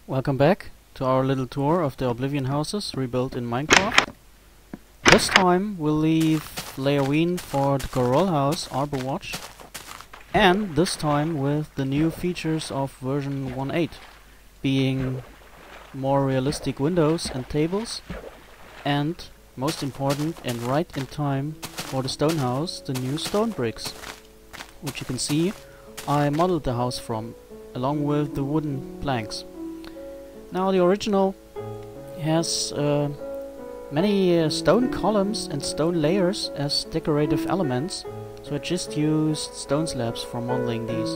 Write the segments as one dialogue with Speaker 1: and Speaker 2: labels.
Speaker 1: Welcome back to our little tour of the Oblivion houses rebuilt in Minecraft. This time we'll leave Leoween for the Chorrol house, Arbor Watch, and this time with the new features of version 1.8, being more realistic windows and tables, and most important and right in time for the stone house, the new stone bricks, which you can see I modeled the house from, along with the wooden planks. Now the original has many stone columns and stone layers as decorative elements, so I just used stone slabs for modeling these.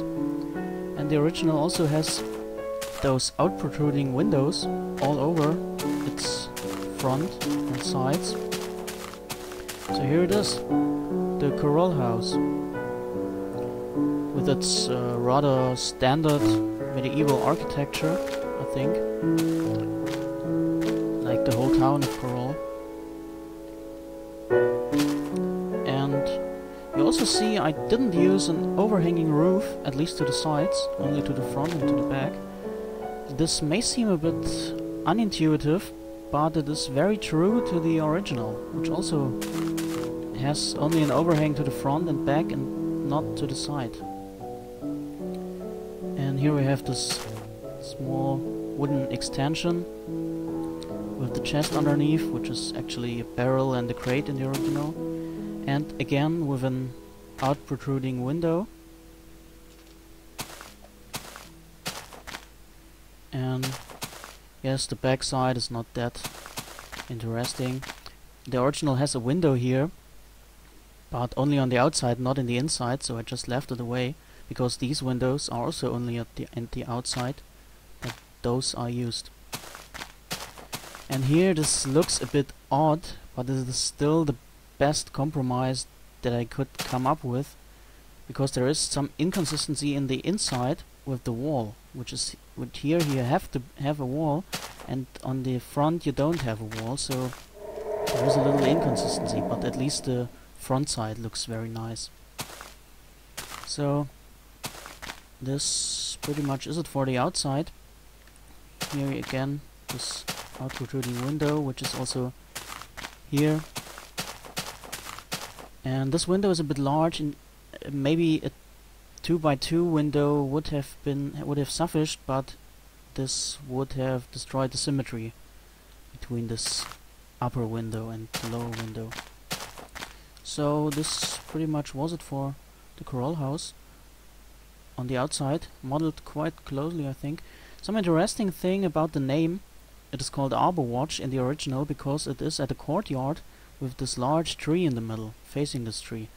Speaker 1: And the original also has those out-protruding windows all over its front and sides. So here it is, the Chorrol house, with its rather standard medieval architecture, I think, like the whole town of Chorrol. And you also see I didn't use an overhanging roof, at least to the sides, only to the front and to the back. This may seem a bit unintuitive, but it is very true to the original, which also has only an overhang to the front and back and not to the side. And here we have this small wooden extension with the chest underneath, which is actually a barrel and a crate in the original, and again with an out protruding window. And yes, the back side is not that interesting. The original has a window here, but only on the outside, not in the inside, so I just left it away, because these windows are also only at the outside, but those are used. And here this looks a bit odd, but it is still the best compromise that I could come up with, because there is some inconsistency in the inside with the wall, which here you have to have a wall, and on the front you don't have a wall, so there is a little inconsistency, but at least the front side looks very nice. So this pretty much is it for the outside. Here again, this out protruding window, which is also here. And this window is a bit large, and maybe a 2x2 window would have sufficed, but this would have destroyed the symmetry between this upper window and the lower window. So this pretty much was it for the Chorrol house. On the outside, modeled quite closely, I think. Some interesting thing about the name: it is called Arbor Watch in the original because it is at a courtyard with this large tree in the middle, facing this tree.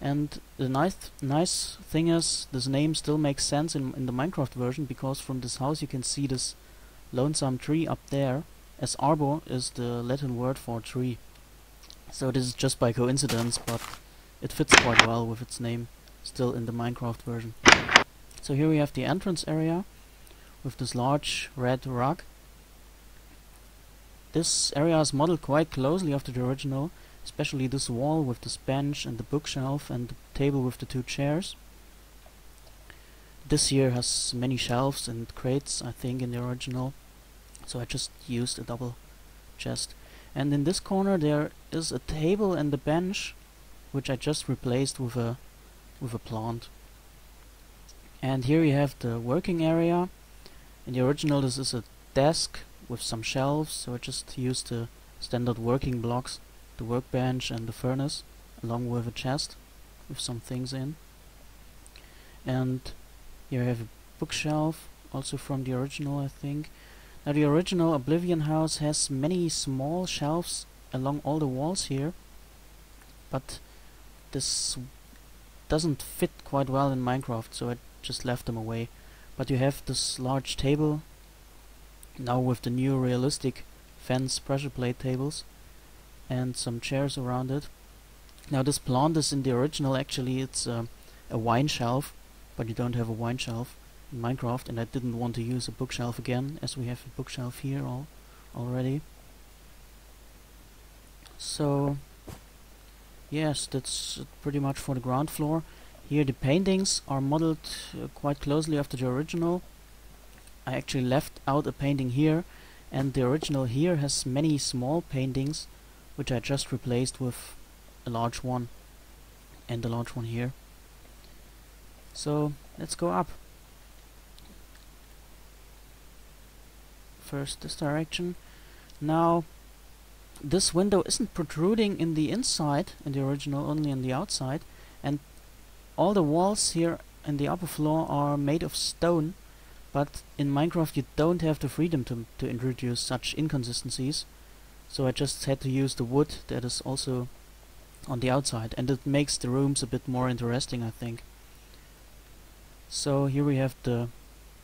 Speaker 1: And the nice thing is, this name still makes sense in the Minecraft version, because from this house you can see this lonesome tree up there, as arbor is the Latin word for tree. So this is just by coincidence, but it fits quite well with its name still in the Minecraft version. So here we have the entrance area with this large red rug. This area is modeled quite closely after the original, especially this wall with this bench and the bookshelf and the table with the two chairs. This here has many shelves and crates, I think, in the original, so I just used a double chest. And in this corner there is a table and a bench, which I just replaced with a plant. And here you have the working area. In the original this is a desk with some shelves, so I just used the standard working blocks, the workbench and the furnace, along with a chest with some things in. And here I have a bookshelf, also from the original, I think. Now the original Oblivion house has many small shelves along all the walls here, but this doesn't fit quite well in Minecraft, so I just left them away. But you have this large table now with the new realistic fence pressure plate tables and some chairs around it. Now this plant is in the original, actually it's a wine shelf, but you don't have a wine shelf in Minecraft, and I didn't want to use a bookshelf again, as we have a bookshelf here already. So yes, that's pretty much for the ground floor. Here the paintings are modeled quite closely after the original. I actually left out a painting here, and the original here has many small paintings which I just replaced with a large one and a large one here. So let's go up. First this direction. Now this window isn't protruding in the inside in the original, only on the outside, and all the walls here in the upper floor are made of stone, but in Minecraft you don't have the freedom to introduce such inconsistencies, so I just had to use the wood that is also on the outside, and it makes the rooms a bit more interesting, I think. So here we have the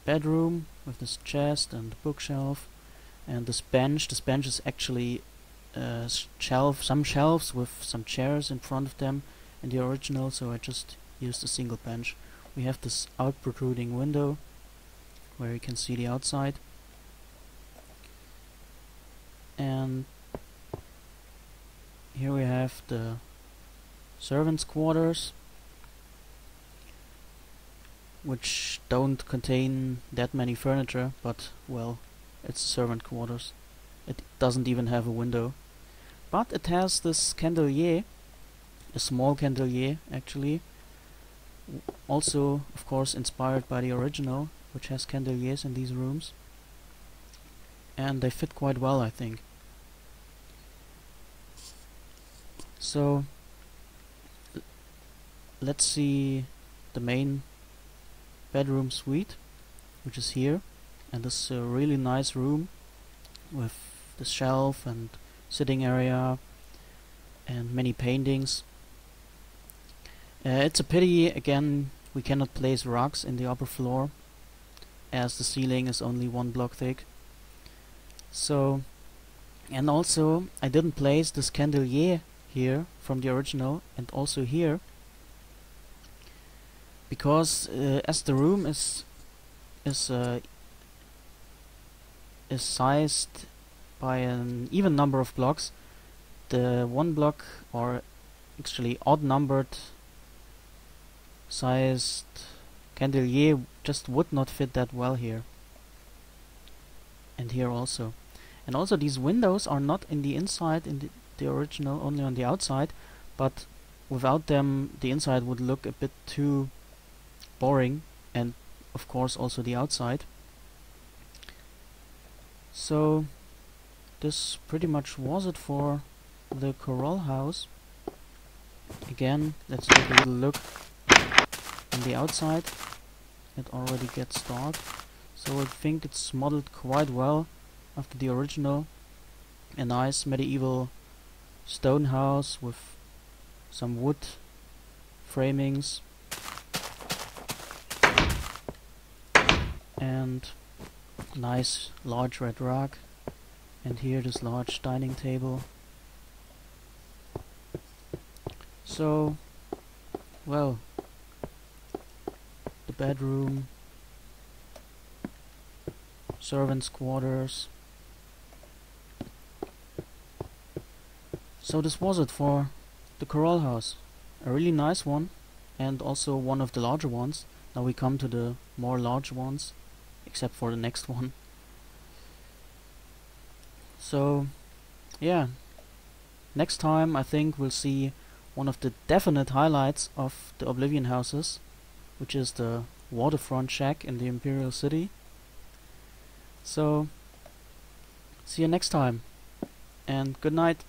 Speaker 1: bedroom with this chest and bookshelf and this bench. This bench is actually some shelves with some chairs in front of them in the original, so I just used a single bench. We have this out protruding window where you can see the outside, and here we have the servants' quarters, which don't contain that many furniture, but well, it's servant quarters. It doesn't even have a window, but it has this candelier, a small candelier actually, also of course inspired by the original, which has candeliers in these rooms, and they fit quite well, I think. So let's see the main bedroom suite, which is here, and this is a really nice room with the shelf and sitting area and many paintings. It's a pity again we cannot place rugs in the upper floor, as the ceiling is only 1 block thick. So, and also I didn't place this candelier here from the original, and also here, because as the room is sized by an even number of blocks, the 1 block, or actually odd numbered sized candelier, just would not fit that well here, and here also. And also these windows are not in the inside in the original, only on the outside, but without them the inside would look a bit too boring, and of course also the outside. So this pretty much was it for the Chorrol house. Again, let's take a little look on the outside. It already gets dark, so I think it's modeled quite well after the original. A nice medieval stone house with some wood framings and nice large red rug, and here this large dining table. So, well, the bedroom, servants' quarters. So this was it for the Chorrol house. A really nice one, and also one of the larger ones. Now we come to the more large ones, except for the next one. So yeah, next time I think we'll see one of the definite highlights of the Oblivion houses, which is the waterfront shack in the Imperial City. So see you next time, and good night.